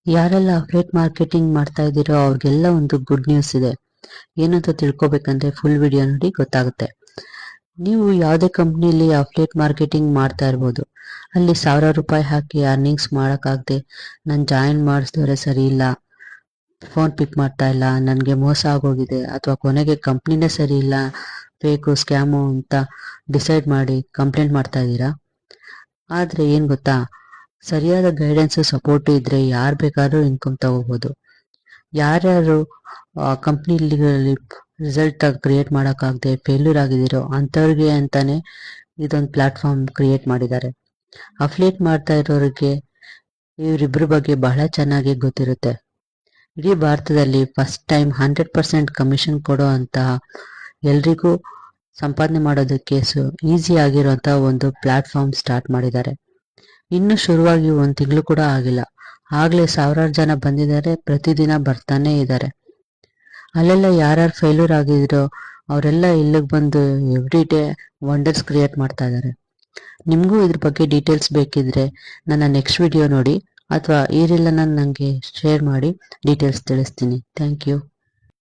ಯಾರೆಲ್ಲ affiliate marketing ಮಾಡ್ತಾ ಇದ್ದೀರೋ ಅವ್ರಿಗೆಲ್ಲ ಒಂದು ಗುಡ್ ನ್ಯೂಸ್ ಇದೆ. ಏನಂತ ತಿಳ್ಕೊಬೇಕಂದ್ರೆ ಫುಲ್ ವಿಡಿಯೋ ನೋಡಿ ಗೊತ್ತಾಗುತ್ತೆ. ನೀವು ಯಾವುದೇ ಕಂಪ್ನಿಲಿ ಅಫಿಲಿಯೇಟ್ ಮಾರ್ಕೆಟಿಂಗ್ ಮಾಡ್ತಾ ಇರ್ಬೋದು. ಅಲ್ಲಿ ₹1000 ಹಾಕಿ ಅರ್ನಿಂಗ್ಸ್ ಮಾಡೋಕ್ಕಾಗದೆ ನಾನು ಜಾಯಿನ್ ಮಾಡಿಸಿದವರೇ ಸರಿ ಇಲ್ಲ, ಫೋನ್ ಪಿಕ್ ಮಾಡ್ತಾ ಇಲ್ಲ, ನನಗೆ ಮೋಸ ಆಗೋಗಿದೆ, ಅಥವಾ ಕೊನೆಗೆ ಕಂಪ್ನಿನೇ ಸರಿ ಇಲ್ಲ, ಫೇಕು ಸ್ಕ್ಯಾಮು ಅಂತ ಡಿಸೈಡ್ ಮಾಡಿ ಕಂಪ್ಲೇಂಟ್ ಮಾಡ್ತಾ ಇದ್ದೀರಾ. ಆದರೆ ಏನು ಗೊತ್ತಾ, ಸರಿಯಾದ ಗೈಡೆನ್ಸು ಸಪೋರ್ಟು ಇದ್ದರೆ ಯಾರು ಬೇಕಾದ್ರೂ ಇನ್ಕಮ್ ತಗೋಬೋದು. ಯಾರ್ಯಾರು ಕಂಪ್ನಿಲಿ ರಿಸಲ್ಟ್ ಕ್ರಿಯೇಟ್ ಮಾಡೋಕ್ಕಾಗದೆ ಫೇಲ್ಯೂರ್ ಆಗಿದ್ದೀರೋ ಅಂಥವ್ರಿಗೆ ಅಂತಾನೆ ಇದೊಂದು ಪ್ಲಾಟ್ಫಾರ್ಮ್ ಕ್ರಿಯೇಟ್ ಮಾಡಿದ್ದಾರೆ. ಅಫಿಲಿಯೇಟ್ ಮಾಡ್ತಾ ಇರೋರಿಗೆ ಇವರಿಬ್ಬರ ಬಗ್ಗೆ ಬಹಳ ಚೆನ್ನಾಗಿ ಗೊತ್ತಿರುತ್ತೆ. ಇಡೀ ಭಾರತದಲ್ಲಿ ಫಸ್ಟ್ ಟೈಮ್ 100% ಕಮಿಷನ್ ಕೊಡೋ ಅಂತಹ ಎಲ್ರಿಗೂ ಸಂಪಾದನೆ ಮಾಡೋದಕ್ಕೆ ಈಸಿ ಆಗಿರೋಂಥ ಒಂದು ಪ್ಲಾಟ್ಫಾರ್ಮ್ ಸ್ಟಾರ್ಟ್ ಮಾಡಿದ್ದಾರೆ. ಇನ್ನು ಶುರುವಾಗಿ 1 ತಿಂಗಳು ಕೂಡ ಆಗಿಲ್ಲ, ಆಗಲೇ ಸಾವಿರಾರು ಜನ ಬಂದಿದ್ದಾರೆ, ಪ್ರತಿದಿನ ಬರ್ತಾನೆ ಇದ್ದಾರೆ. ಅಲ್ಲೆಲ್ಲ ಯಾರ್ಯಾರು ಫೇಲ್ಯೂರ್ ಆಗಿದ್ರೋ ಅವರೆಲ್ಲ ಇಲ್ಲಿಗೆ ಬಂದು ಎವ್ರಿ ಡೇ ವಂಡರ್ಸ್ ಕ್ರಿಯೇಟ್ ಮಾಡ್ತಾ ಇದ್ದಾರೆ. ನಿಮಗೂ ಇದ್ರ ಬಗ್ಗೆ ಡೀಟೇಲ್ಸ್ ಬೇಕಿದ್ರೆ ನನ್ನ ನೆಕ್ಸ್ಟ್ ವಿಡಿಯೋ ನೋಡಿ, ಅಥವಾ ಈ ರೀಲನ್ನು ನನಗೆ ಶೇರ್ ಮಾಡಿ ಡೀಟೇಲ್ಸ್ ತಿಳಿಸ್ತೀನಿ. Thank you.